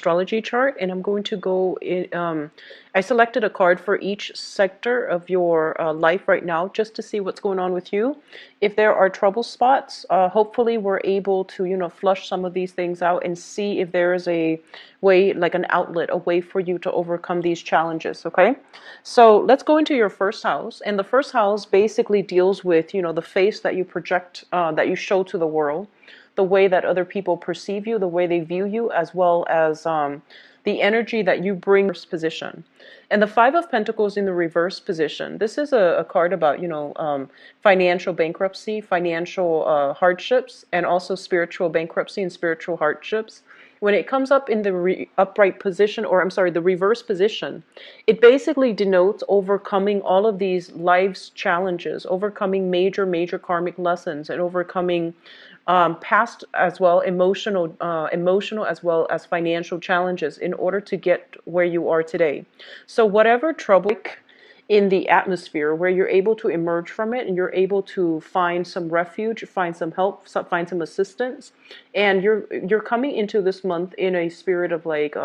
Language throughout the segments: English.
astrology chart, and I'm going to go in. I selected a card for each sector of your life right now, just to see what's going on with you. If there are trouble spots, hopefully we're able to, flush some of these things out and see if there is a way, like an outlet, a way for you to overcome these challenges. Okay, so let's go into your first house, and the first house basically deals with, the face that you project, that you show to the world, the way that other people perceive you, the way they view you, as well as the energy that you bring in this position. And the Five of Pentacles in the reverse position, this is a card about, financial bankruptcy, financial hardships, and also spiritual bankruptcy and spiritual hardships. When it comes up in the upright position, or I'm sorry, the reverse position, it basically denotes overcoming all of these life's challenges, overcoming major karmic lessons, and overcoming past as well, emotional as well as financial challenges in order to get where you are today. So whatever trouble in the atmosphere, where you're able to emerge from it and you're able to find some refuge, find some help, find some assistance, and you're coming into this month in a spirit of like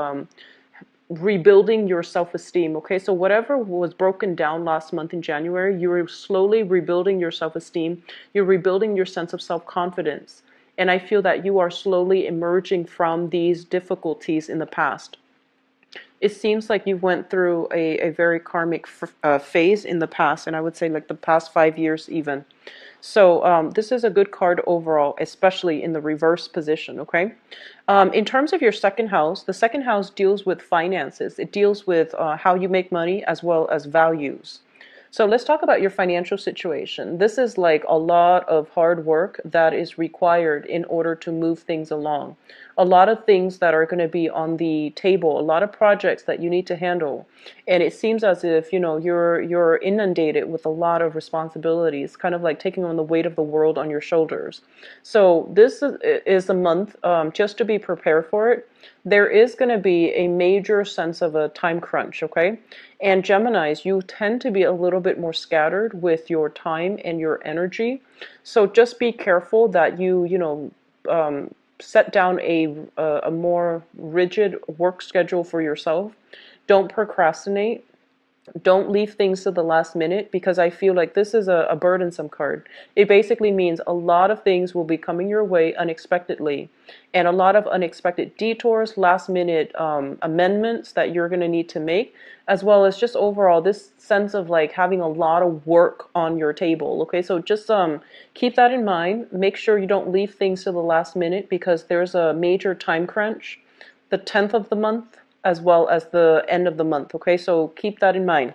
rebuilding your self-esteem. Okay, so whatever was broken down last month in January, you're slowly rebuilding your self-esteem, you're rebuilding your sense of self-confidence, and I feel that you are slowly emerging from these difficulties in the past. It seems like you went through a very karmic phase in the past, and I would say like the past 5 years even. So this is a good card overall, especially in the reverse position, okay? In terms of your second house, the second house deals with finances. It deals with how you make money as well as values. So let's talk about your financial situation. This is like a lot of hard work that is required in order to move things along. A lot of things that are going to be on the table, a lot of projects that you need to handle. And it seems as if, you're inundated with a lot of responsibilities, kind of like taking on the weight of the world on your shoulders. So this is a month, just to be prepared for it. There is going to be a major sense of a time crunch, okay? And Geminis, you tend to be a little bit more scattered with your time and your energy. So just be careful that you set down a more rigid work schedule for yourself. Don't procrastinate. Don't leave things to the last minute, because I feel like this is a burdensome card. It basically means a lot of things will be coming your way unexpectedly, and a lot of unexpected detours, last minute amendments that you're going to need to make, as well as just overall this sense of like having a lot of work on your table. Okay, so just keep that in mind. Make sure you don't leave things to the last minute, because there's a major time crunch the 10th of the month as well as the end of the month. Okay, so keep that in mind.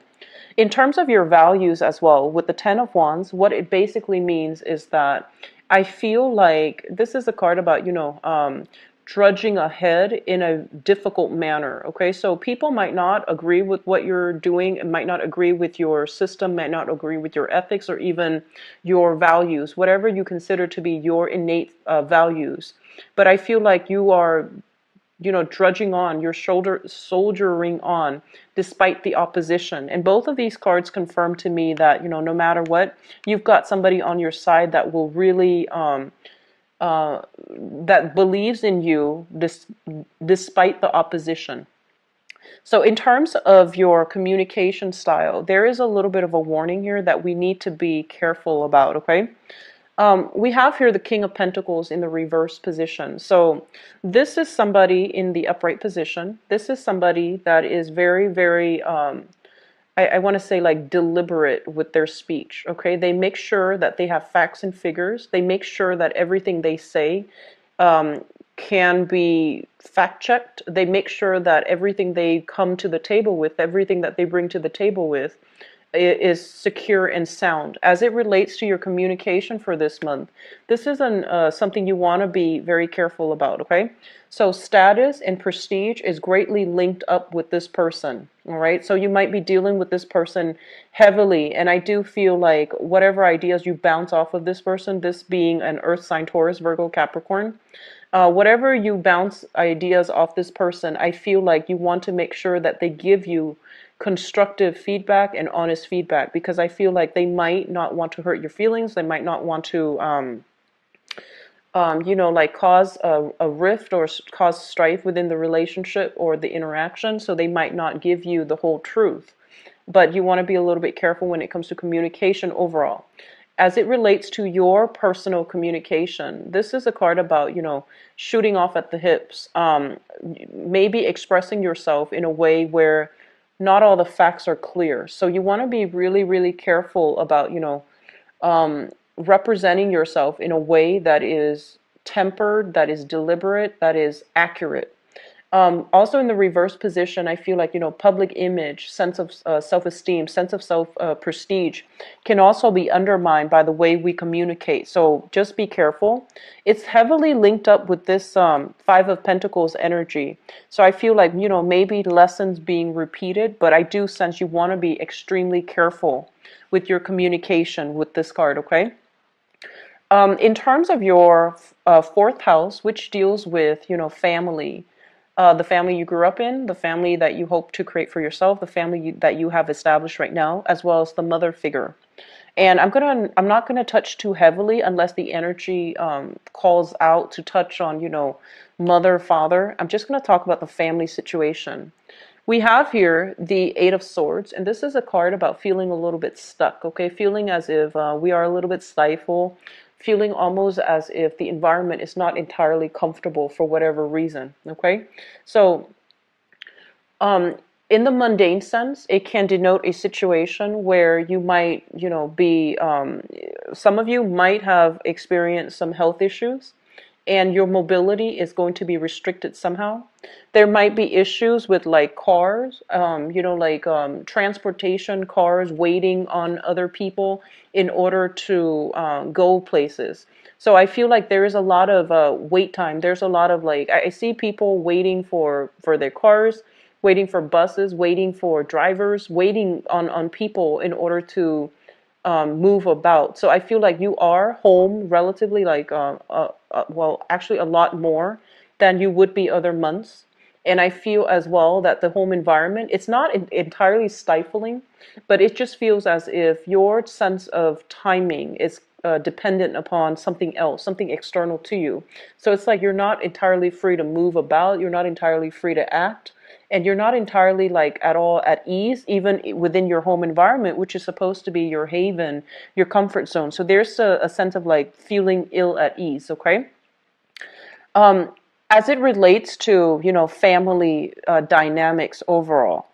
In terms of your values as well, with the Ten of Wands, what it basically means is that I feel like this is a card about, trudging ahead in a difficult manner. Okay, so people might not agree with what you're doing, and might not agree with your system, might not agree with your ethics or even your values, whatever you consider to be your innate values. But I feel like you are trudging on, you're soldiering on despite the opposition. And both of these cards confirm to me that, no matter what, you've got somebody on your side that will really, that believes in you despite the opposition. So in terms of your communication style, there is a little bit of a warning here that we need to be careful about, okay? We have here the King of Pentacles in the reverse position. So this is somebody in the upright position. This is somebody that is very, very, I want to say like deliberate with their speech. Okay, they make sure that they have facts and figures. They make sure that everything they say can be fact checked. They make sure that everything they come to the table with, everything that they bring to the table with, is secure and sound. As it relates to your communication for this month, this is something you want to be very careful about, okay? So status and prestige is greatly linked up with this person, all right? So you might be dealing with this person heavily, and I do feel like whatever ideas you bounce off of this person, this being an earth sign, Taurus, Virgo, Capricorn, whatever you bounce ideas off this person, I feel like you want to make sure that they give you constructive feedback and honest feedback, because I feel like they might not want to hurt your feelings. They might not want to like cause a rift or cause strife within the relationship or the interaction. So they might not give you the whole truth, but you want to be a little bit careful when it comes to communication overall. As it relates to your personal communication, this is a card about, shooting off at the hips, maybe expressing yourself in a way where not all the facts are clear. So you want to be really, really careful about, representing yourself in a way that is tempered, that is deliberate, that is accurate. Also in the reverse position, I feel like, public image, sense of self-esteem, sense of self prestige can also be undermined by the way we communicate. So just be careful. It's heavily linked up with this Five of Pentacles energy. So I feel like, maybe lessons being repeated, but I do sense you want to be extremely careful with your communication with this card, okay? In terms of your fourth house, which deals with, family, the family you grew up in, the family that you hope to create for yourself, the family that you have established right now, as well as the mother figure. And I'm not gonna touch too heavily unless the energy calls out to touch on, mother, father. I'm just gonna talk about the family situation. We have here the Eight of Swords, and this is a card about feeling a little bit stuck, okay? Feeling as if we are a little bit stifled, feeling almost as if the environment is not entirely comfortable for whatever reason, okay? So, in the mundane sense, it can denote a situation where you might, some of you might have experienced some health issues and your mobility is going to be restricted somehow. There might be issues with like cars, transportation, cars waiting on other people in order to go places. So I feel like there is a lot of wait time. There's a lot of like, I see people waiting for their cars, waiting for buses, waiting for drivers, waiting on people in order to move about. So I feel like you are home relatively like, well, actually a lot more than you would be other months. And I feel as well that the home environment, it's not entirely stifling, but it just feels as if your sense of timing is dependent upon something else, something external to you. So it's like you're not entirely free to move about, you're not entirely free to act, and you're not entirely like at all at ease, even within your home environment, which is supposed to be your haven, your comfort zone. So there's a sense of like feeling ill at ease, okay? As it relates to, family dynamics overall,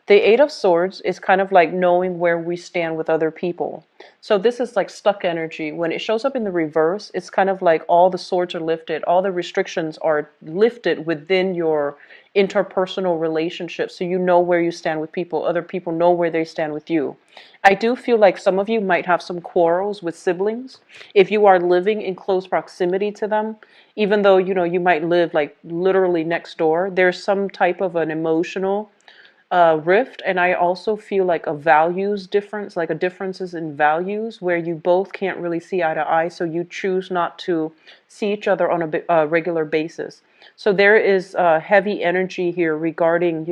the Eight of Swords is kind of like knowing where we stand with other people. So this is like stuck energy. When it shows up in the reverse, it's kind of like all the swords are lifted, all the restrictions are lifted within your interpersonal relationships. So you know where you stand with people, other people know where they stand with you. I do feel like some of you might have some quarrels with siblings. If you are living in close proximity to them, even though, you might live like literally next door, there's some type of an emotional rift. And I also feel like a values difference, like a differences in values where you both can't really see eye to eye. So you choose not to see each other on a regular basis. So there is heavy energy here regarding,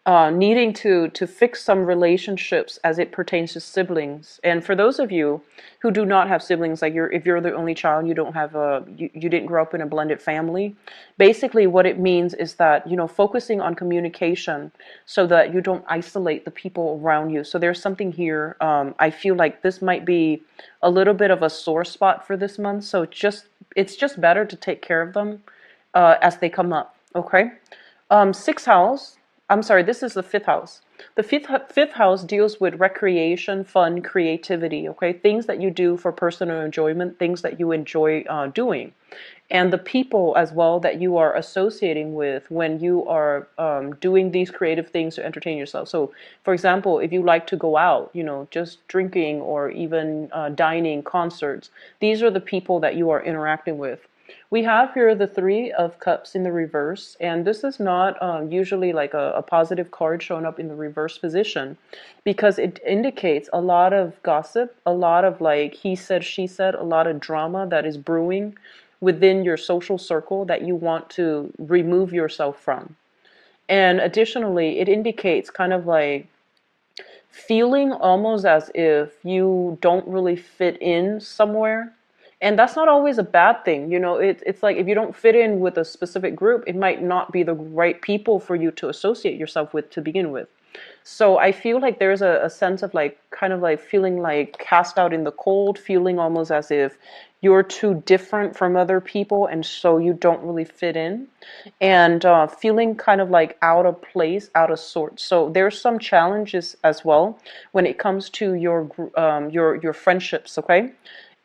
needing to fix some relationships as it pertains to siblings. And for those of you who do not have siblings, like if you're the only child, you don't have you didn't grow up in a blended family. Basically, what it means is that focusing on communication so that you don't isolate the people around you. So there's something here. I feel like this might be a little bit of a sore spot for this month. So it's just better to take care of them as they come up. Okay, sixth house. I'm sorry, this is the fifth house. The fifth house deals with recreation, fun, creativity, okay? Things that you do for personal enjoyment, things that you enjoy doing. And the people as well that you are associating with when you are doing these creative things to entertain yourself. So, for example, if you like to go out, just drinking or even dining, concerts, these are the people that you are interacting with. We have here the Three of Cups in the reverse, and this is not usually like a positive card showing up in the reverse position because it indicates a lot of gossip, a lot of like he said, she said, a lot of drama that is brewing within your social circle that you want to remove yourself from. And additionally, it indicates kind of like feeling almost as if you don't really fit in somewhere. And that's not always a bad thing. You know, it's like if you don't fit in with a specific group, it might not be the right people for you to associate yourself with to begin with. So I feel like there's a sense of like kind of like feeling like cast out in the cold, feeling almost as if you're too different from other people and so you don't really fit in, and feeling kind of like out of place, out of sorts. So there's some challenges as well when it comes to your friendships, okay?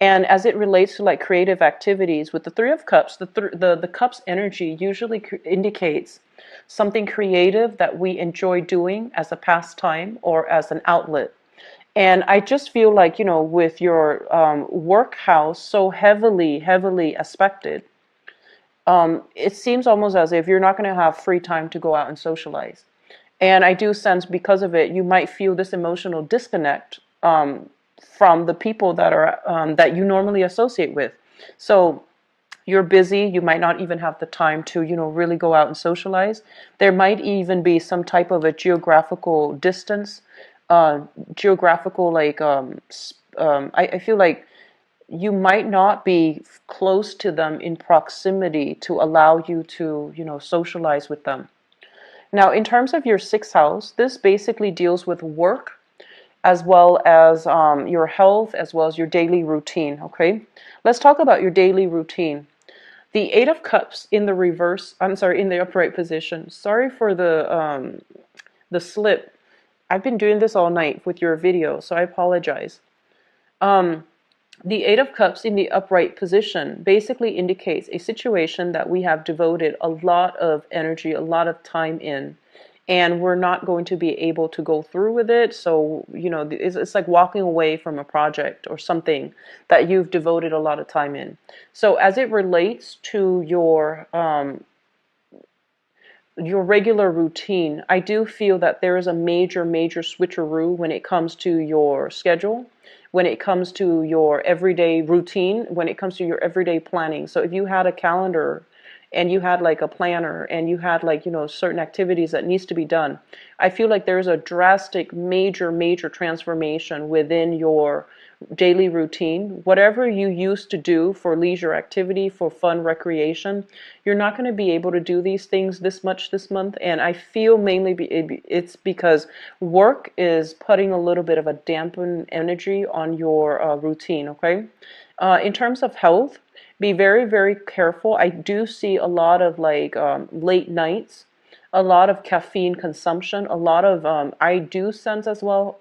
And as it relates to like creative activities, with the Three of Cups, the Cups energy usually indicates something creative that we enjoy doing as a pastime or as an outlet. And I just feel like, you know, with your work house so heavily aspected, it seems almost as if you're not going to have free time to go out and socialize. And I do sense because of it, you might feel this emotional disconnect from the people that are that you normally associate with. So you're busy, you might not even have the time to, you know, really go out and socialize. There might even be some type of a geographical distance, geographical like I feel like you might not be close to them in proximity to allow you to, you know, socialize with them. Now, in terms of your sixth house, this basically deals with work as well as your health, as well as your daily routine, okay? Let's talk about your daily routine. The Eight of Cups in the reverse, I'm sorry, in the upright position. Sorry for the slip. I've been doing this all night with your video, so I apologize. The Eight of Cups in the upright position basically indicates a situation that we have devoted a lot of energy, a lot of time in, and we're not going to be able to go through with it. So, you know, it's like walking away from a project or something that you've devoted a lot of time in. So as it relates to your regular routine, I do feel that there is a major switcheroo when it comes to your schedule, when it comes to your everyday routine, when it comes to your everyday planning. So if you had a calendar and you had like a planner and you had like, you know, certain activities that needs to be done, I feel like there's a drastic major transformation within your daily routine. Whatever you used to do for leisure activity, for fun recreation, you're not going to be able to do these things this much this month. And I feel mainly it's because work is putting a little bit of a dampened energy on your routine, okay? In terms of health, be very careful. I do see a lot of like late nights, a lot of caffeine consumption, a lot of I do sense as well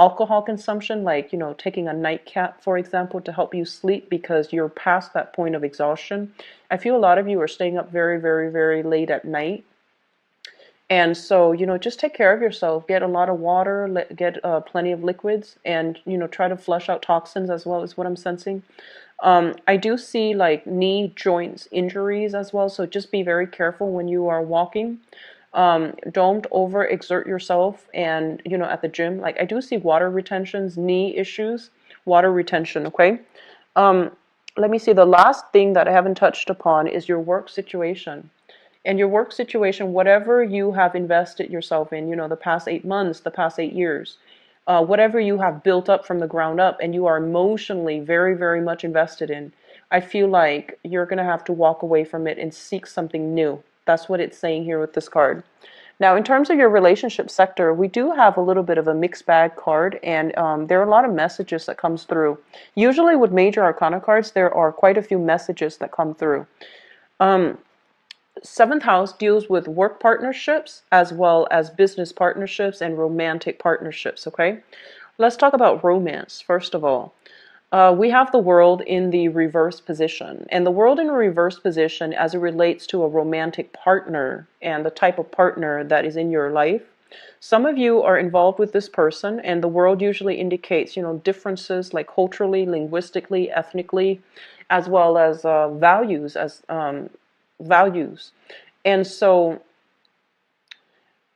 alcohol consumption, like, you know, taking a nightcap, for example, to help you sleep because you're past that point of exhaustion. I feel a lot of you are staying up very late at night. And so, you know, just take care of yourself. Get a lot of water, get plenty of liquids, and, you know, try to flush out toxins as well, is what I'm sensing. I do see like knee joints injuries as well, so just be very careful when you are walking. Don't overexert yourself, and, you know, at the gym, like I do see water retentions, knee issues, water retention, okay? Let me see, the last thing that I haven't touched upon is your work situation. And your work situation, whatever you have invested yourself in, you know, the past 8 months, the past 8 years, whatever you have built up from the ground up and you are emotionally very much invested in, I feel like you're going to have to walk away from it and seek something new. That's what it's saying here with this card. Now, in terms of your relationship sector, we do have a little bit of a mixed bag card, and there are a lot of messages that comes through. Usually with major arcana cards, there are quite a few messages that come through. Seventh house deals with work partnerships as well as business partnerships and romantic partnerships, okay? Let's talk about romance, first of all. We have the world in the reverse position. And the world in a reverse position as it relates to a romantic partner and the type of partner that is in your life. Some of you are involved with this person, and the world usually indicates, you know, differences like culturally, linguistically, ethnically, as well as values. And so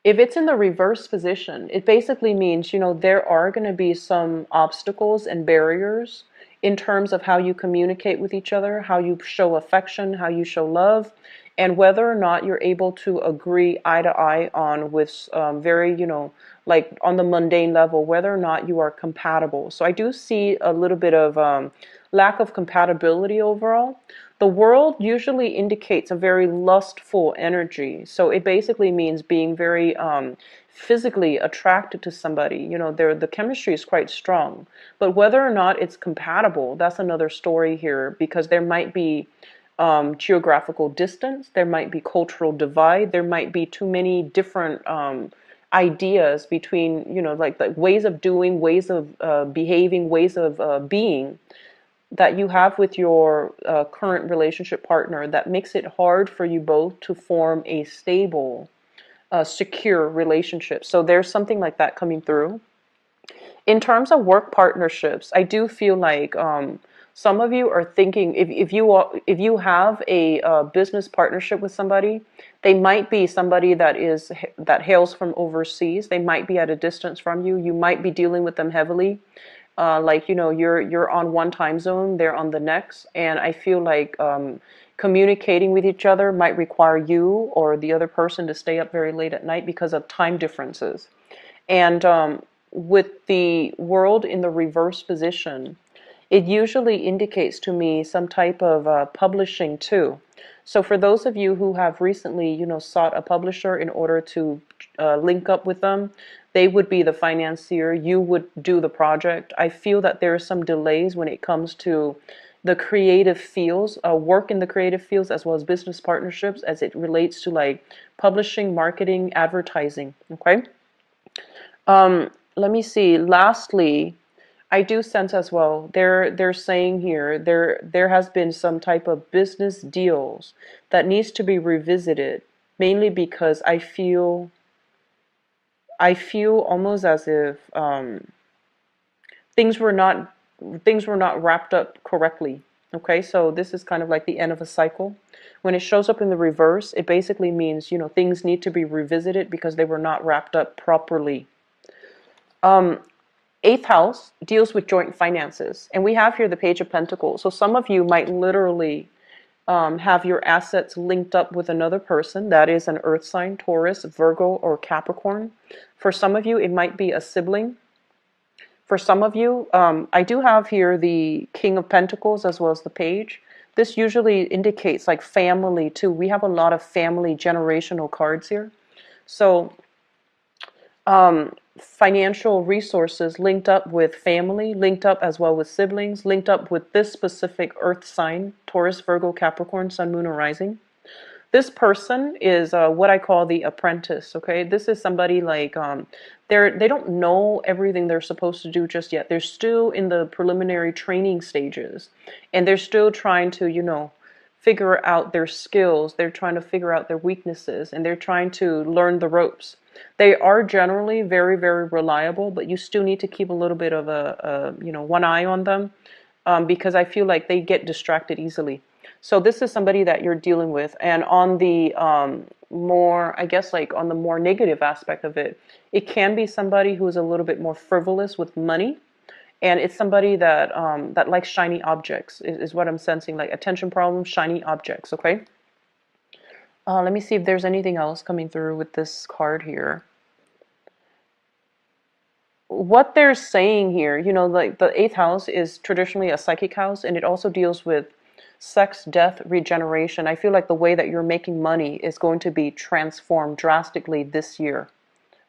if it's in the reverse position, it basically means, you know, there are going to be some obstacles and barriers in terms of how you communicate with each other, how you show affection, how you show love. and whether or not you're able to agree eye to eye on with very, like on the mundane level, whether or not you are compatible. So I do see a little bit of lack of compatibility overall. The world usually indicates a very lustful energy. So it basically means being very physically attracted to somebody. The chemistry is quite strong. But whether or not it's compatible, that's another story here, because there might be geographical distance, there might be cultural divide, there might be too many different ideas between, like ways of doing, ways of behaving, ways of being that you have with your current relationship partner that makes it hard for you both to form a stable, secure relationship. So there's something like that coming through. In terms of work partnerships, I do feel like some of you are thinking, if you have a business partnership with somebody, they might be somebody that hails from overseas. They might be at a distance from you. You might be dealing with them heavily. Like, you're on one time zone, they're on the next, and I feel like communicating with each other might require you or the other person to stay up very late at night because of time differences. And with the world in the reverse position, it usually indicates to me some type of publishing too. So for those of you who have recently, sought a publisher in order to link up with them, they would be the financier, you would do the project. I feel that there are some delays when it comes to the creative fields, work in the creative fields, as well as business partnerships as it relates to like publishing, marketing, advertising. Okay. Let me see. Lastly, I do sense as well, they're saying here there has been some type of business deals that needs to be revisited, mainly because I feel almost as if things were not wrapped up correctly. Okay, so this is kind of like the end of a cycle. When it shows up in the reverse, it basically means, things need to be revisited because they were not wrapped up properly. Eighth house deals with joint finances, and we have here the Page of Pentacles. So some of you might literally have your assets linked up with another person. That is an earth sign, Taurus, Virgo, or Capricorn. For some of you, it might be a sibling. For some of you, I do have here the King of Pentacles as well as the Page. This usually indicates like family too. We have a lot of family generational cards here. So financial resources linked up with family, linked up as well with siblings, linked up with this specific earth sign, Taurus, Virgo, Capricorn, Sun, Moon, or Rising. This person is what I call the apprentice, okay? This is somebody like, they don't know everything they're supposed to do just yet. They're still in the preliminary training stages, and they're still trying to, figure out their skills. They're trying to figure out their weaknesses, and they're trying to learn the ropes. They are generally very, very reliable, but you still need to keep a little bit of one eye on them, because I feel like they get distracted easily. So this is somebody that you're dealing with. And on the more, I guess, like on the more negative aspect of it, it can be somebody who is a little bit more frivolous with money. And it's somebody that that likes shiny objects, is what I'm sensing, like attention problems, shiny objects, okay? Let me see if there's anything else coming through with this card here. What they're saying here, like the eighth house is traditionally a psychic house, and it also deals with sex, death, regeneration. I feel like the way that you're making money is going to be transformed drastically this year.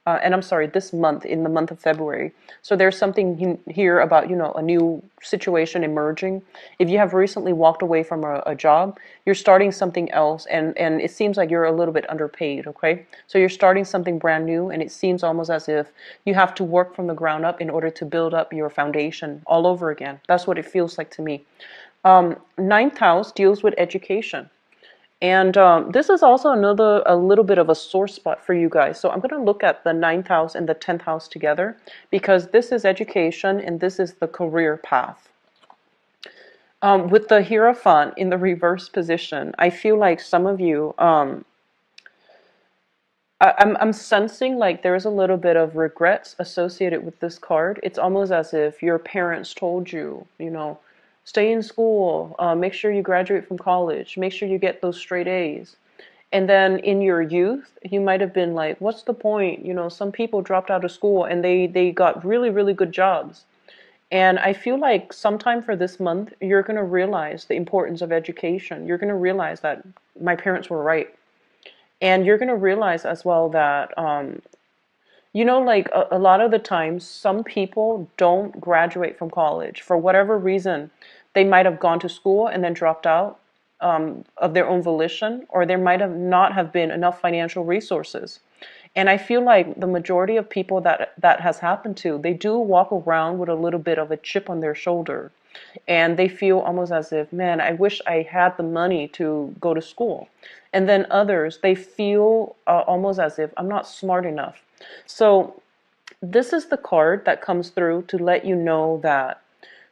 And I'm sorry, this month, in the month of February. So there's something here about, a new situation emerging. If you have recently walked away from a job, you're starting something else, and it seems like you're a little bit underpaid, okay? So you're starting something brand new, and it seems almost as if you have to work from the ground up in order to build up your foundation all over again. That's what it feels like to me. Ninth house deals with education. And this is also a little bit of a sore spot for you guys. So I'm going to look at the ninth house and the 10th house together, because this is education and this is the career path. With the Hierophant in the reverse position, I feel like some of you, I'm sensing like there's a little bit of regrets associated with this card. It's almost as if your parents told you, stay in school, make sure you graduate from college, make sure you get those straight A's. And then in your youth, you might have been like, what's the point? You know, some people dropped out of school and they got really, really good jobs. And I feel like sometime for this month, you're going to realize the importance of education. You're going to realize that my parents were right. And you're going to realize as well that, you know, like a lot of the times, some people don't graduate from college for whatever reason. They might have gone to school and then dropped out of their own volition, or there might have not have been enough financial resources. And I feel like the majority of people that has happened to, they do walk around with a little bit of a chip on their shoulder. And they feel almost as if, man, I wish I had the money to go to school. And then others, they feel almost as if I'm not smart enough. So this is the card that comes through to let you know that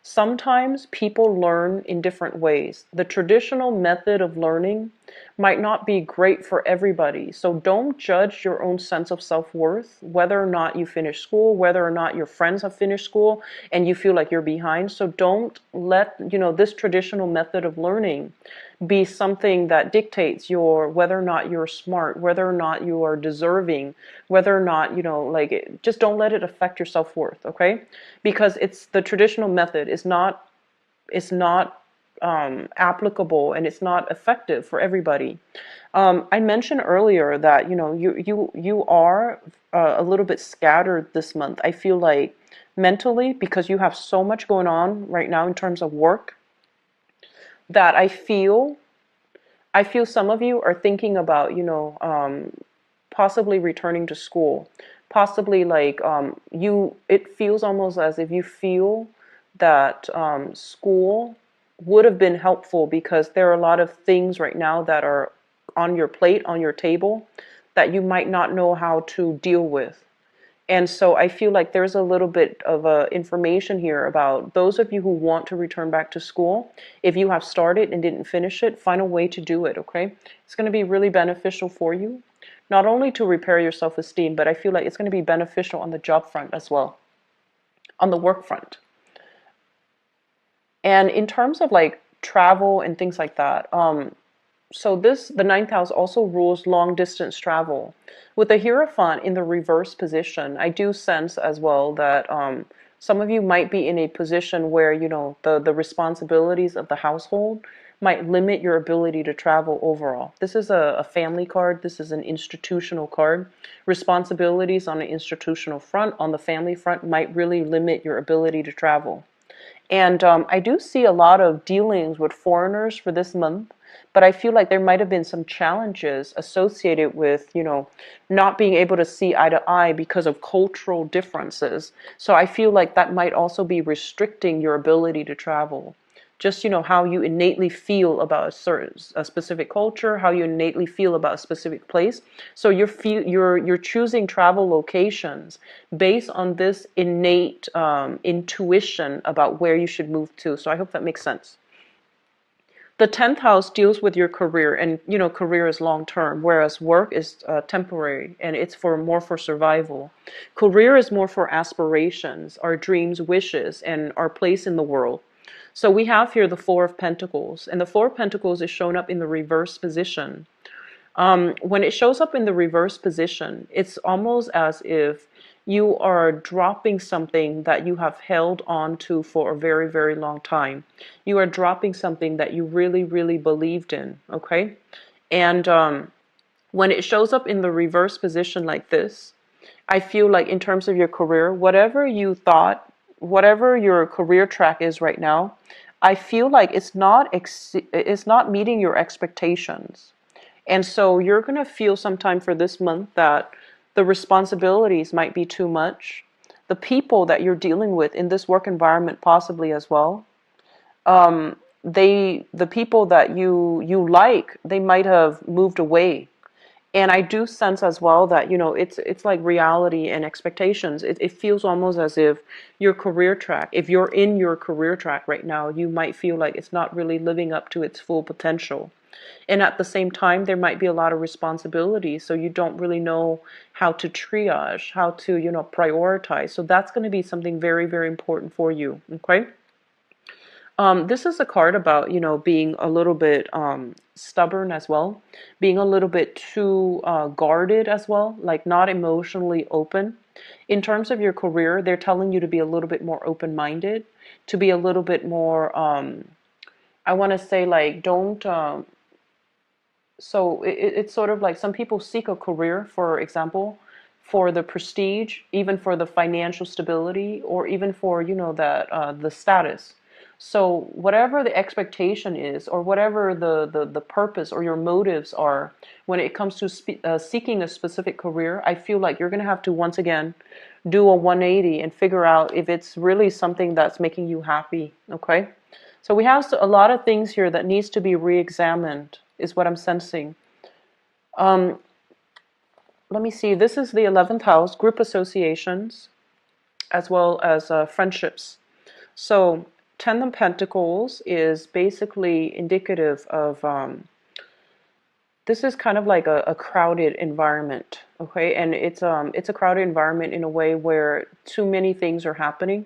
sometimes people learn in different ways. The traditional method of learning might not be great for everybody. So don't judge your own sense of self-worth, whether or not you finish school, whether or not your friends have finished school and you feel like you're behind. So don't let, you know, this traditional method of learning be something that dictates your whether or not you're smart, whether or not you are deserving, whether or not, you know, like just don't let it affect your self-worth, okay? Because it's the traditional method is not applicable and it's not effective for everybody. I mentioned earlier that, you know, you are a little bit scattered this month. I feel like mentally, because you have so much going on right now in terms of work, that I feel some of you are thinking about, you know, possibly returning to school, possibly like it feels almost as if you feel that school would have been helpful because there are a lot of things right now that are on your plate, on your table, that you might not know how to deal with. And so I feel like there's a little bit of information here about those of you who want to return back to school. If you have started and didn't finish it, find a way to do it, okay? It's going to be really beneficial for you, not only to repair your self-esteem, but I feel like it's going to be beneficial on the job front as well, on the work front. And in terms of like travel and things like that, so the ninth house also rules long distance travel. With the Hierophant in the reverse position, I do sense as well that some of you might be in a position where, you know, the responsibilities of the household might limit your ability to travel overall. This is a family card. This is an institutional card. Responsibilities on the institutional front, on the family front, might really limit your ability to travel. And I do see a lot of dealings with foreigners for this month, but I feel like there might have been some challenges associated with, you know, not being able to see eye to eye because of cultural differences. So I feel like that might also be restricting your ability to travel. Just, you know, how you innately feel about a specific culture, how you innately feel about a specific place. So you're choosing travel locations based on this innate intuition about where you should move to. So I hope that makes sense. The 10th house deals with your career, and you know, career is long term, whereas work is temporary and it's more for survival. Career is more for aspirations, our dreams, wishes, and our place in the world. So we have here the Four of Pentacles, and the Four of Pentacles is shown up in the reverse position. When it shows up in the reverse position, it's almost as if you are dropping something that you have held on to for a very, very long time. You are dropping something that you really, really believed in, okay? And when it shows up in the reverse position like this, I feel like in terms of your career, whatever you thought, whatever your career track is right now, I feel like it's not meeting your expectations. And so you're going to feel sometime for this month that the responsibilities might be too much. The people that you're dealing with in this work environment possibly as well. The people that you like, they might have moved away. And I do sense as well that, you know, it's like reality and expectations. It feels almost as if your career track, if you're in your career track right now, you might feel like it's not really living up to its full potential. And at the same time, there might be a lot of responsibility, so you don't really know how to triage, how to, you know, prioritize. So that's going to be something very, very important for you, okay? This is a card about, being a little bit stubborn as well, being a little bit too guarded as well, like not emotionally open. In terms of your career, they're telling you to be a little bit more open-minded, to be a little bit more, I want to say, like, don't, so it's sort of like some people seek a career, for example, for the prestige, even for the financial stability, or even for, that the status. So whatever the expectation is, or whatever the purpose or your motives are when it comes to seeking a specific career, I feel like you're going to have to once again do a 180 and figure out if it's really something that's making you happy. Okay? So we have a lot of things here that needs to be re-examined, is what I'm sensing. Um, Let me see. This is the 11th house, group associations, as well as friendships. So 10 of Pentacles is basically indicative of, this is kind of like a crowded environment, okay? And it's a crowded environment in a way where too many things are happening,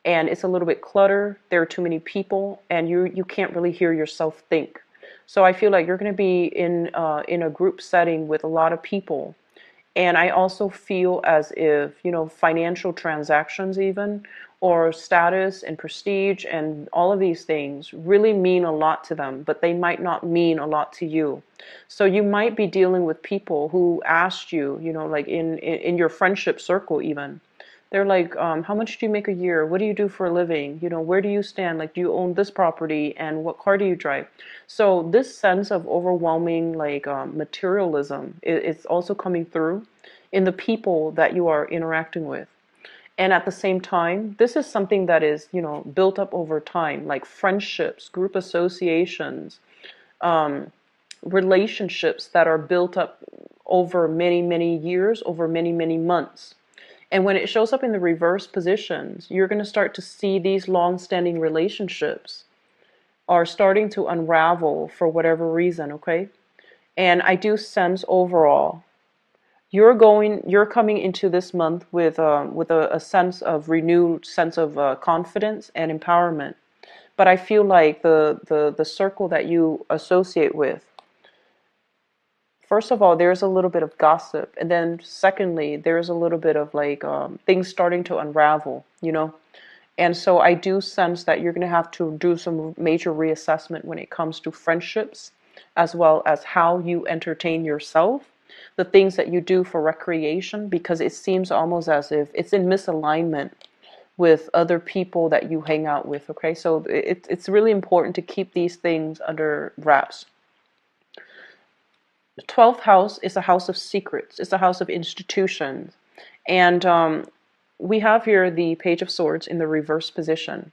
and it's a little bit cluttered. There are too many people, and you can't really hear yourself think. So I feel like you're going to be in a group setting with a lot of people. And I also feel as if, financial transactions even, or status and prestige and all of these things really mean a lot to them, but they might not mean a lot to you. So you might be dealing with people who asked you, like in your friendship circle even. They're like, how much do you make a year? What do you do for a living? Where do you stand? Like, do you own this property? And what car do you drive? So this sense of overwhelming, like, materialism is also coming through in the people that you are interacting with. And at the same time, this is something that is, built up over time, like friendships, group associations, relationships that are built up over many, many years, over many, many months. And when it shows up in the reverse positions, you're going to start to see these long-standing relationships are starting to unravel for whatever reason, okay? And I do sense overall, you're coming into this month with a sense of renewed sense of confidence and empowerment. But I feel like the circle that you associate with, first of all, there's a little bit of gossip, and then secondly, there's a little bit of like things starting to unravel, And so I do sense that you're going to have to do some major reassessment when it comes to friendships, as well as how you entertain yourself, the things that you do for recreation, because it seems almost as if it's in misalignment with other people that you hang out with, okay? So it's really important to keep these things under wraps. 12th house is a house of secrets. It's a house of institutions. And we have here the Page of Swords in the reverse position.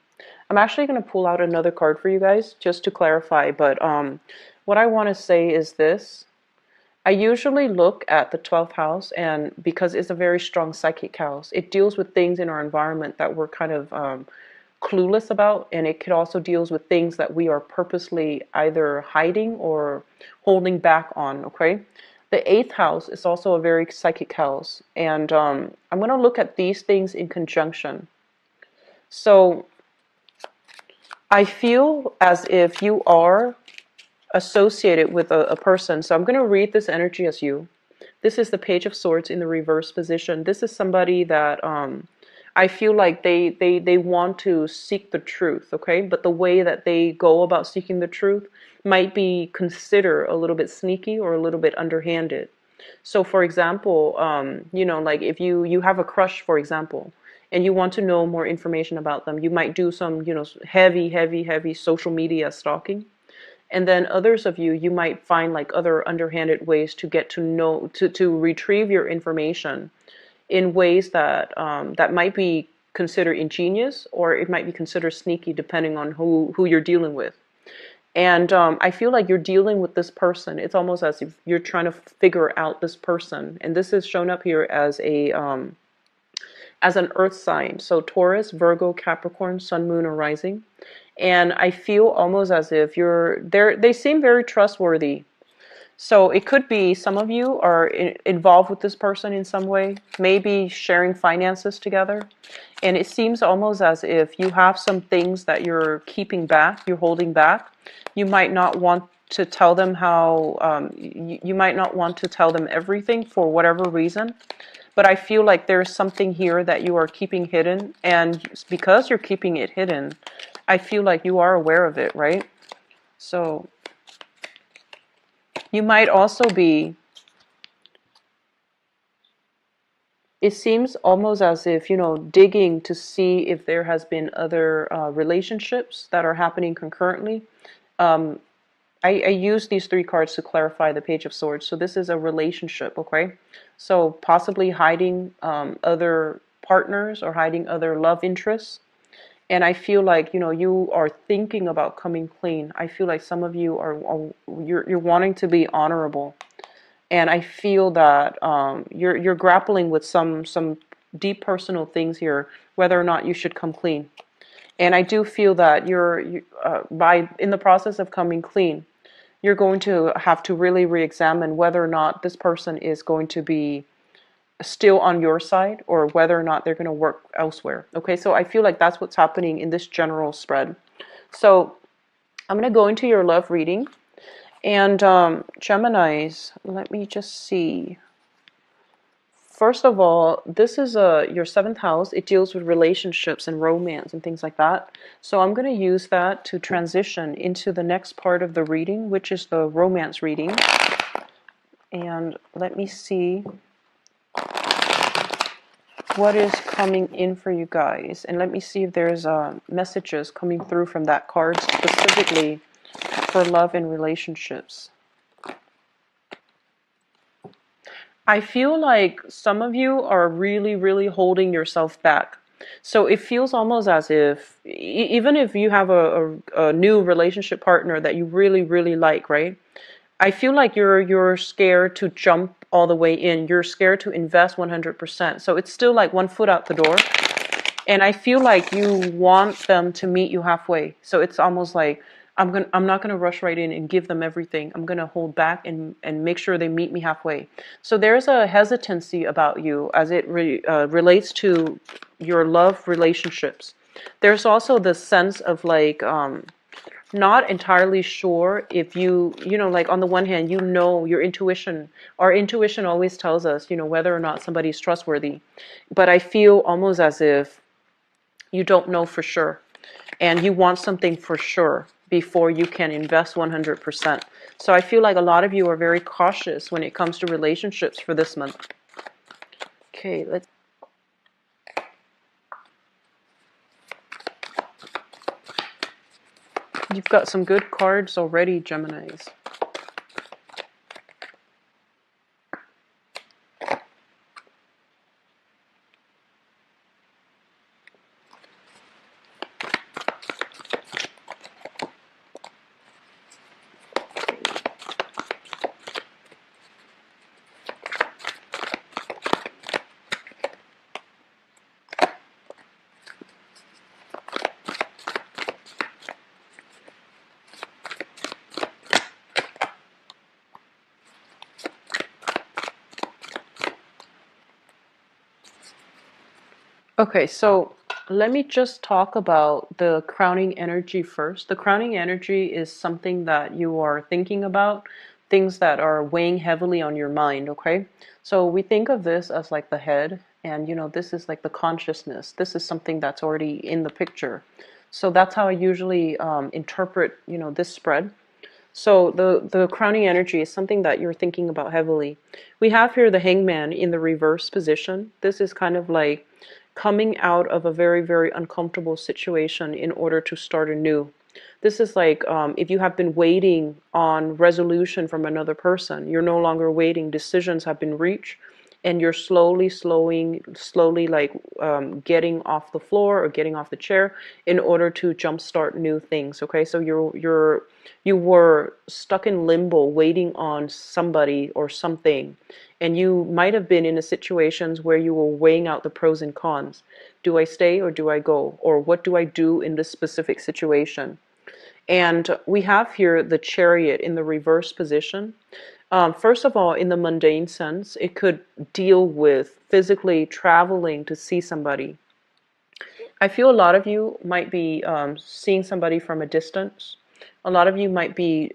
I'm actually going to pull out another card for you guys just to clarify. But what I want to say is this. I usually look at the 12th house, and because it's a very strong psychic house, it deals with things in our environment that we're kind of clueless about, and it could also deals with things that we are purposely either hiding or holding back on, okay? The 8th house is also a very psychic house, and I'm going to look at these things in conjunction. So I feel as if you are associated with a person. So I'm going to read this energy as you. This is the Page of Swords in the reverse position. This is somebody that I feel like they want to seek the truth, okay? But the way that they go about seeking the truth might be considered a little bit sneaky or a little bit underhanded. So for example, like if you have a crush, for example, and you want to know more information about them, you might do some, heavy social media stalking. And then others of you might find like other underhanded ways to get to know, to retrieve your information in ways that that might be considered ingenious, or it might be considered sneaky depending on who you're dealing with. And I feel like you're dealing with this person. It's almost as if you're trying to figure out this person. And this is shown up here as as an earth sign. So Taurus, Virgo, Capricorn, Sun, Moon, or Rising. And I feel almost as if they seem very trustworthy. So it could be some of you are involved with this person in some way, maybe sharing finances together. And it seems almost as if you have some things that you're keeping back, you're holding back. You might not want to tell them how, you might not want to tell them everything for whatever reason. But I feel like there's something here that you are keeping hidden. And because you're keeping it hidden, I feel like you are aware of it, right? So you might also be, it seems almost as if, digging to see if there has been other relationships that are happening concurrently. I use these three cards to clarify the Page of Swords. So this is a relationship, okay? So possibly hiding other partners or hiding other love interests. And I feel like, you are thinking about coming clean. I feel like some of you you're wanting to be honorable. And I feel that you're grappling with some deep personal things here, whether or not you should come clean. And I do feel that in the process of coming clean, you're going to have to really re-examine whether or not this person is going to be still on your side or whether or not they're going to work elsewhere. Okay, so I feel like that's what's happening in this general spread. So I'm going to go into your love reading. And Geminis, let me just see. First of all, this is your 7th house. It deals with relationships and romance and things like that. So I'm going to use that to transition into the next part of the reading, which is the romance reading. And let me see what is coming in for you guys. And let me see if there's messages coming through from that card specifically for love and relationships. I feel like some of you are really, really holding yourself back. So it feels almost as if, even if you have a new relationship partner that you really, really like, right? I feel like you're scared to jump all the way in. You're scared to invest 100%. So it's still like one foot out the door. And I feel like you want them to meet you halfway. So it's almost like, I'm not gonna rush right in and give them everything. I'm gonna hold back and make sure they meet me halfway. So there's a hesitancy about you as it relates to your love relationships. There's also the sense of like not entirely sure if like on the one hand, your intuition. Our intuition always tells us, whether or not somebody's trustworthy. But I feel almost as if you don't know for sure. And you want something for sure before you can invest 100%. So I feel like a lot of you are very cautious when it comes to relationships for this month. Okay, you've got some good cards already, Geminis. Okay, so let me just talk about the crowning energy first. The crowning energy is something that you are thinking about, things that are weighing heavily on your mind, okay? So we think of this as like the head, and this is like the consciousness. This is something that's already in the picture. So that's how I usually interpret, this spread. So the crowning energy is something that you're thinking about heavily. We have here the Hangman in the reverse position. This is kind of like coming out of a very, very uncomfortable situation in order to start anew. This is like if you have been waiting on resolution from another person, you're no longer waiting. Decisions have been reached, and you're slowly like getting off the floor or getting off the chair in order to jumpstart new things. Okay, so you were stuck in limbo waiting on somebody or something, and you might have been in a situations where you were weighing out the pros and cons. Do I stay or do I go? Or what do I do in this specific situation? And we have here the Chariot in the reverse position. First of all, in the mundane sense, it could deal with physically traveling to see somebody. I feel a lot of you might be seeing somebody from a distance. A lot of you might be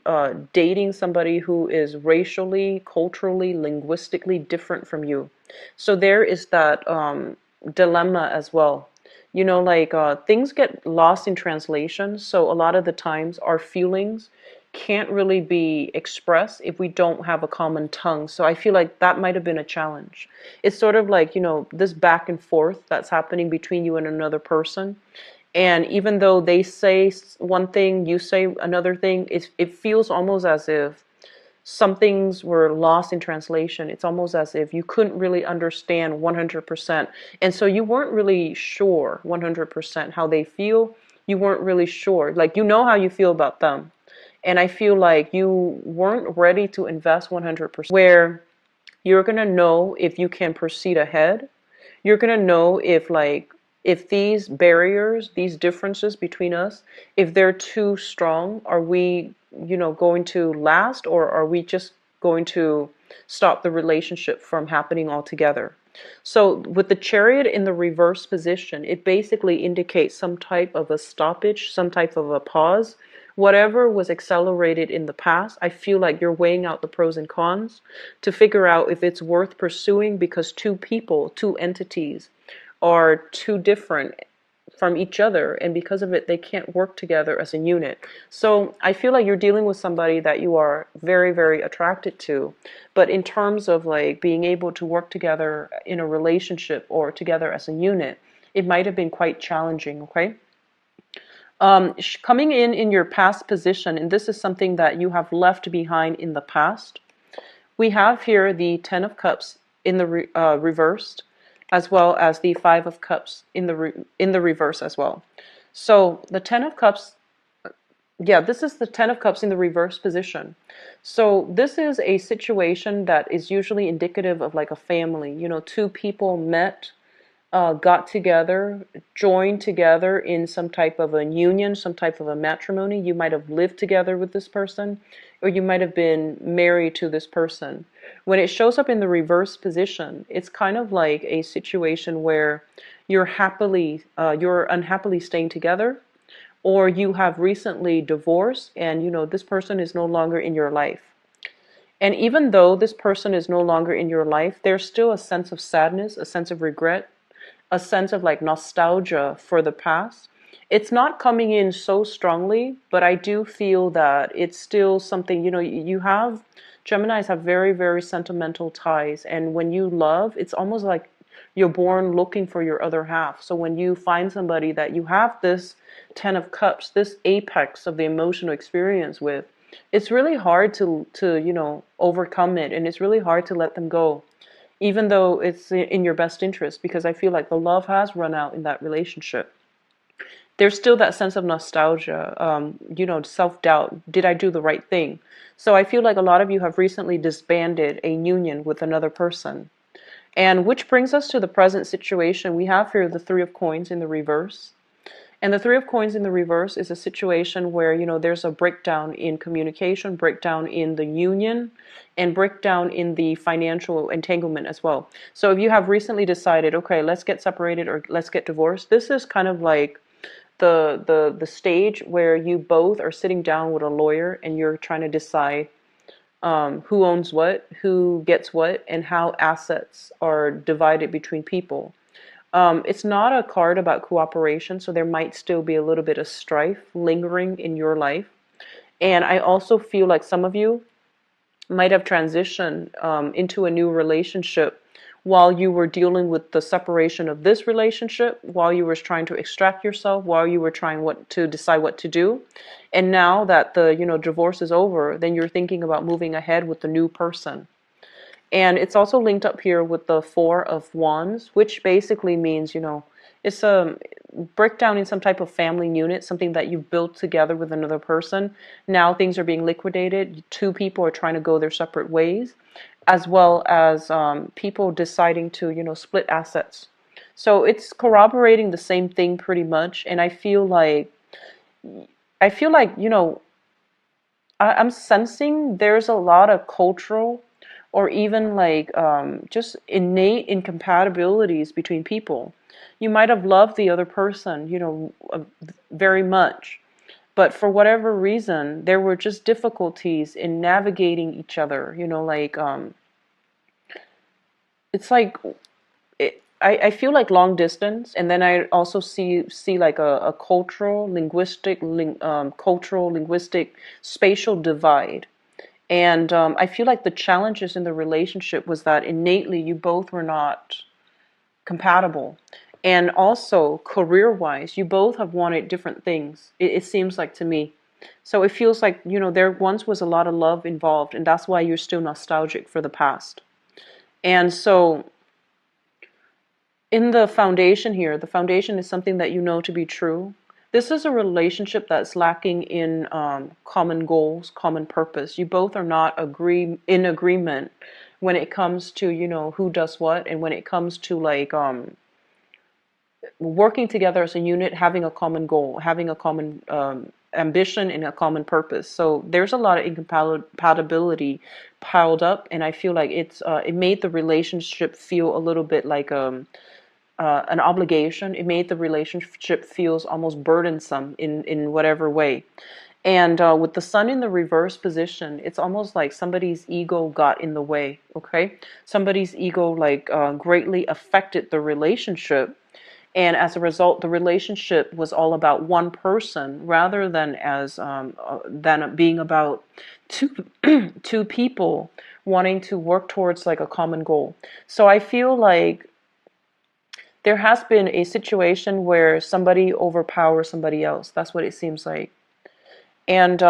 dating somebody who is racially, culturally, linguistically different from you. So there is that dilemma as well. You know, like things get lost in translation. So a lot of the times our feelings can't really be expressed if we don't have a common tongue. So I feel like that might have been a challenge. It's sort of like, you know, this back and forth that's happening between you and another person. And even though they say one thing, you say another thing, it feels almost as if some things were lost in translation. It's almost as if you couldn't really understand 100%. And so you weren't really sure 100% how they feel. You weren't really sure. Like, you know how you feel about them. And I feel like you weren't ready to invest 100%, where you're going to know if you can proceed ahead. You're going to know if these barriers, these differences between us, if they're too strong, are we, you know, going to last, or are we just going to stop the relationship from happening altogether? So with the Chariot in the reverse position, it basically indicates some type of a stoppage, some type of a pause. Whatever was accelerated in the past, I feel like you're weighing out the pros and cons to figure out if it's worth pursuing, because two people, two entities are too different from each other, and because of it they can't work together as a unit. So I feel like you're dealing with somebody that you are very, very attracted to, but in terms of like being able to work together in a relationship or together as a unit, it might have been quite challenging. Okay. Coming in your past position, and this is something that you have left behind in the past, we have here the Ten of Cups in the reversed, as well as the Five of Cups in the reverse as well. So the Ten of Cups, yeah, this is the Ten of Cups in the reverse position. So this is a situation that is usually indicative of like a family. You know, two people met, got together, joined together in some type of a union, some type of a matrimony. You might have lived together with this person, or you might have been married to this person. When it shows up in the reverse position, it's kind of like a situation where you're unhappily staying together, or you have recently divorced, and you know this person is no longer in your life. And even though this person is no longer in your life, there's still a sense of sadness, a sense of regret, a sense of like nostalgia for the past. It's not coming in so strongly, but I do feel that it's still something, you know, you have, Geminis have very, very sentimental ties. And when you love, it's almost like you're born looking for your other half. So when you find somebody that you have this Ten of Cups, this apex of the emotional experience with, it's really hard to you know, overcome it. And it's really hard to let them go, even though it's in your best interest, because I feel like the love has run out in that relationship. There's still that sense of nostalgia, you know, self-doubt. Did I do the right thing? So I feel like a lot of you have recently disbanded a union with another person. And which brings us to the present situation. We have here the Three of Coins in the reverse. And the Three of Coins in the reverse is a situation where, you know, there's a breakdown in communication, breakdown in the union, and breakdown in the financial entanglement as well. So if you have recently decided, okay, let's get separated or let's get divorced, this is kind of like the stage where you both are sitting down with a lawyer and you're trying to decide who owns what, who gets what, and how assets are divided between people. It's not a card about cooperation, so there might still be a little bit of strife lingering in your life. And I also feel like some of you might have transitioned into a new relationship while you were dealing with the separation of this relationship, while you were trying to extract yourself, while you were trying to decide what to do. And now that the, you know, divorce is over, then you're thinking about moving ahead with the new person. And it's also linked up here with the Four of Wands, which basically means, you know, it's a breakdown in some type of family unit, something that you've built together with another person. Now things are being liquidated. Two people are trying to go their separate ways, as well as people deciding to, you know, split assets. So it's corroborating the same thing pretty much. And I feel like, you know, I'm sensing there's a lot of cultural or even like just innate incompatibilities between people. You might have loved the other person, very much, but for whatever reason, there were just difficulties in navigating each other. Like it's like I feel like long distance, and then I also see like a cultural, linguistic, spatial divide. And I feel like the challenges in the relationship was that innately you both were not compatible. And also, career-wise, you both have wanted different things, it seems like to me. So it feels like, there once was a lot of love involved, and that's why you're still nostalgic for the past. And so, in the foundation here, the foundation is something that you know to be true. This is a relationship that's lacking in common goals, common purpose. You both are not in agreement when it comes to, who does what, and when it comes to like working together as a unit, having a common goal, having a common ambition and a common purpose. So there's a lot of incompatibility piled up, and I feel like it made the relationship feel a little bit like an obligation. It made the relationship feels almost burdensome in whatever way. And with the sun in the reverse position, it's almost like somebody's ego got in the way, okay? Somebody's ego like greatly affected the relationship. And as a result, the relationship was all about one person rather than being about two two people wanting to work towards like a common goal. So I feel like there has been a situation where somebody overpowers somebody else. That's what it seems like. And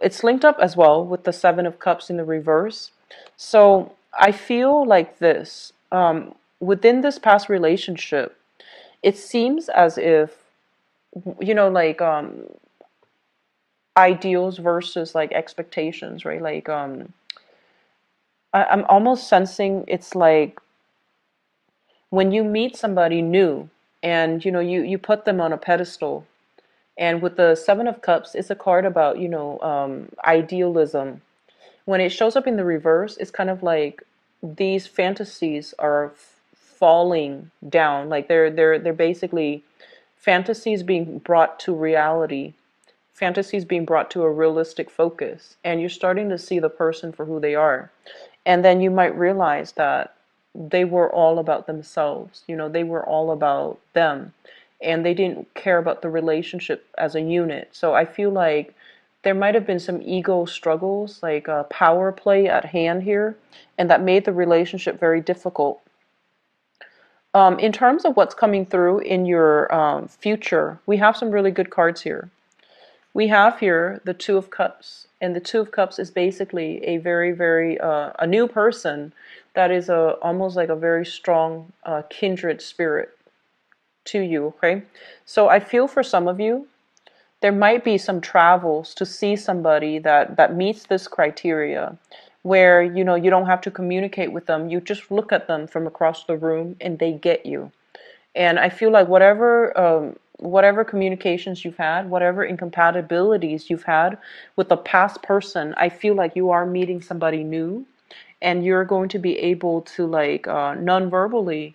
it's linked up as well with the Seven of Cups in the reverse. So I feel like this. Within this past relationship, it seems as if, like ideals versus like expectations, right? Like I'm almost sensing it's like when you meet somebody new and you put them on a pedestal. And with the Seven of Cups, it's a card about idealism. When it shows up in the reverse, it's kind of like these fantasies are falling down. Like they're basically fantasies being brought to reality, fantasies being brought to a realistic focus, and you're starting to see the person for who they are. And then you might realize that they were all about themselves. They were all about them, and they didn't care about the relationship as a unit. So I feel like there might have been some ego struggles, like power play at hand here, and that made the relationship very difficult. In terms of what's coming through in your future, we have some really good cards here. We have here the Two of Cups, and the Two of Cups is basically a very, very a new person that is almost like a very strong kindred spirit to you. Okay, so I feel for some of you, there might be some travels to see somebody that meets this criteria, where you don't have to communicate with them. You just look at them from across the room and they get you. And I feel like whatever communications you've had, whatever incompatibilities you've had with the past person, I feel like you are meeting somebody new, and you're going to be able to like non-verbally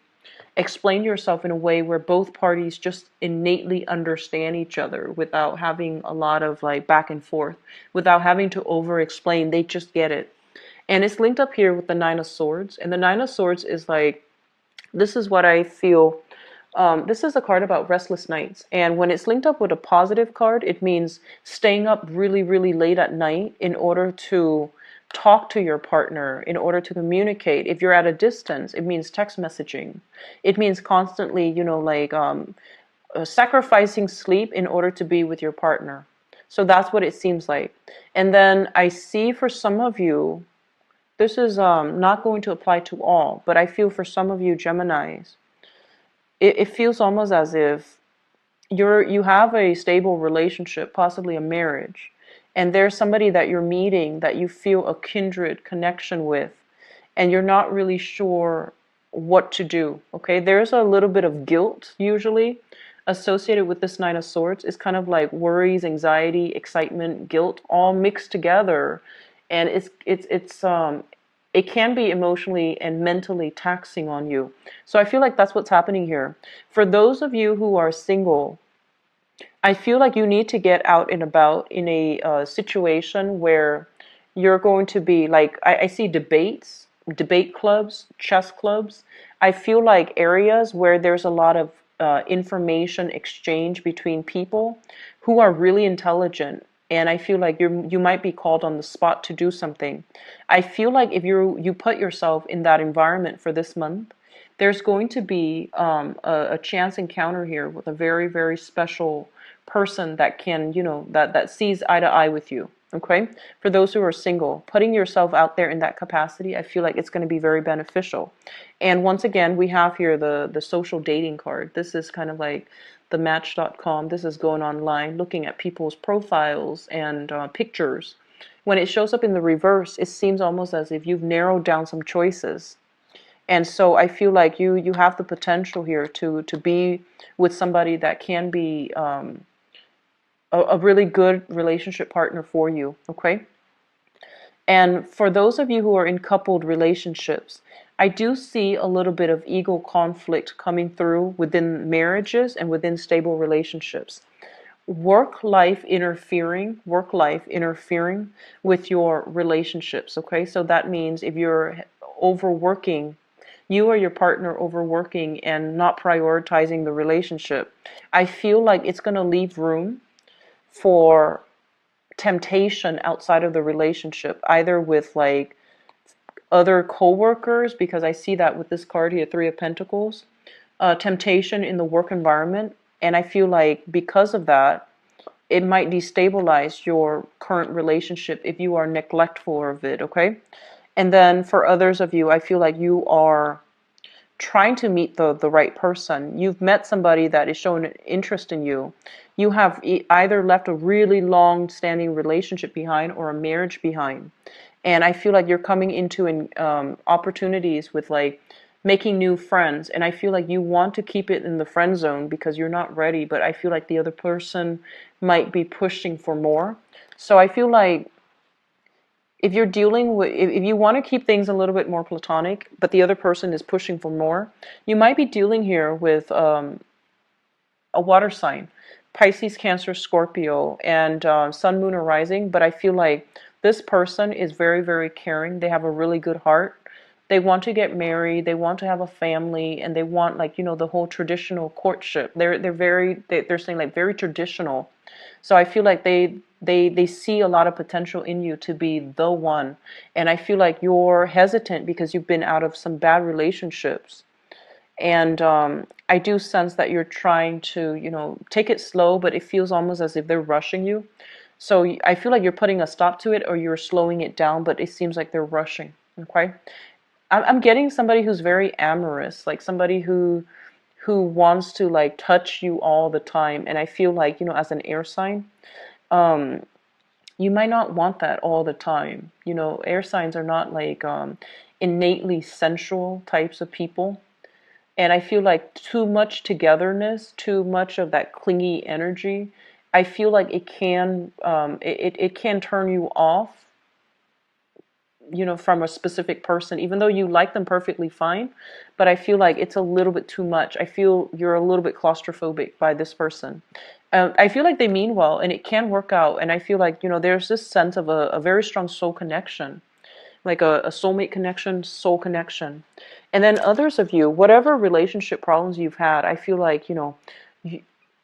explain yourself in a way where both parties just innately understand each other without having a lot of like back and forth, without having to over explain. They just get it. And it's linked up here with the Nine of Swords, and the Nine of Swords is like, this is what I feel. This is a card about restless nights, and when it's linked up with a positive card, it means staying up really, really late at night in order to talk to your partner, in order to communicate. If you're at a distance, it means text messaging. It means constantly, like sacrificing sleep in order to be with your partner. So that's what it seems like. And then I see for some of you, this is not going to apply to all, but I feel for some of you Geminis, it feels almost as if you have a stable relationship, possibly a marriage, and there's somebody that you're meeting that you feel a kindred connection with, and you're not really sure what to do. Okay, there's a little bit of guilt usually associated with this Nine of Swords is kind of like worries, anxiety, excitement, guilt, all mixed together, and it can be emotionally and mentally taxing on you. So I feel like that's what's happening here. For those of you who are single, I feel like you need to get out and about in a situation where you're going to be like, I see debates, debate clubs, chess clubs. I feel like areas where there's a lot of information exchange between people who are really intelligent. And I feel like you might be called on the spot to do something. I feel like if you put yourself in that environment for this month, there's going to be a chance encounter here with a very, very special person that can, that sees eye to eye with you. Okay? For those who are single, putting yourself out there in that capacity, I feel like it's going to be very beneficial. And once again, we have here the social dating card. This is kind of like the Match.com. This is going online, looking at people's profiles and pictures. When it shows up in the reverse, it seems almost as if you've narrowed down some choices. And so I feel like you have the potential here to be with somebody that can be a really good relationship partner for you, okay? And for those of you who are in coupled relationships, I do see a little bit of ego conflict coming through within marriages and within stable relationships. Work life interfering with your relationships, okay? So that means if you're overworking, you or your partner overworking and not prioritizing the relationship, I feel like it's going to leave room for temptation outside of the relationship, either with like other co-workers, because I see that with this card here, Three of Pentacles, temptation in the work environment. And I feel like because of that, it might destabilize your current relationship if you are neglectful of it, okay? And then for others of you, I feel like you are trying to meet the right person. You've met somebody that is showing an interest in you. You have either left a really long-standing relationship behind or a marriage behind. And I feel like you're coming into opportunities with like making new friends. And I feel like you want to keep it in the friend zone because you're not ready. But I feel like the other person might be pushing for more. So I feel like if you're dealing with, if you want to keep things a little bit more platonic, but the other person is pushing for more, you might be dealing here with a water sign, Pisces, Cancer, Scorpio, and Sun, Moon, or Rising. But I feel like this person is very, very caring. They have a really good heart. They want to get married. They want to have a family, and they want like the whole traditional courtship. They're saying like very traditional. So I feel like they see a lot of potential in you to be the one. And I feel like you're hesitant because you've been out of some bad relationships. And I do sense that you're trying to, take it slow, but it feels almost as if they're rushing you. So I feel like you're putting a stop to it or you're slowing it down, but it seems like they're rushing. Okay? I'm getting somebody who's very amorous, like somebody who wants to like touch you all the time. And I feel like, as an air sign, you might not want that all the time. Air signs are not like innately sensual types of people. And I feel like too much togetherness, too much of that clingy energy, I feel like it can it can turn you off, from a specific person, even though you like them perfectly fine. But I feel like it's a little bit too much. I feel you're a little bit claustrophobic by this person. I feel like they mean well, and it can work out. And I feel like, there's this sense of a very strong soul connection, like a soulmate connection, soul connection. And then others of you, whatever relationship problems you've had, I feel like,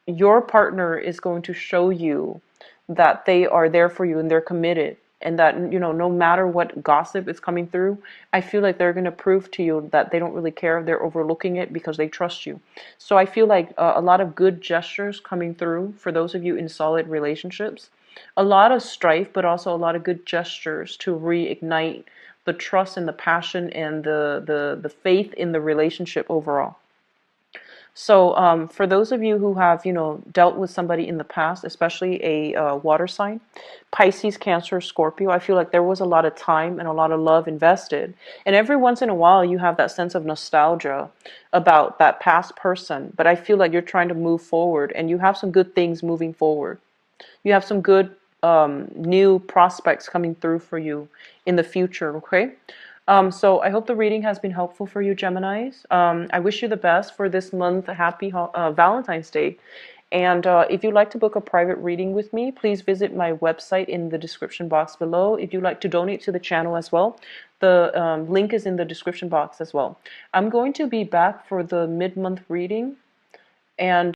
your partner is going to show you that they are there for you and they're committed. And that, no matter what gossip is coming through, I feel like they're going to prove to you that they don't really care. They're overlooking it because they trust you. So I feel like a lot of good gestures coming through for those of you in solid relationships. A lot of strife, but also a lot of good gestures to reignite the trust and the passion and the faith in the relationship overall. So for those of you who have, dealt with somebody in the past, especially a water sign, Pisces, Cancer, Scorpio, I feel like there was a lot of time and a lot of love invested. And every once in a while, you have that sense of nostalgia about that past person. But I feel like you're trying to move forward and you have some good things moving forward. You have some good new prospects coming through for you in the future, okay? So I hope the reading has been helpful for you, Geminis. I wish you the best for this month. Happy Valentine's Day. And if you'd like to book a private reading with me, please visit my website in the description box below. If you'd like to donate to the channel as well, the link is in the description box as well. I'm going to be back for the mid-month reading, and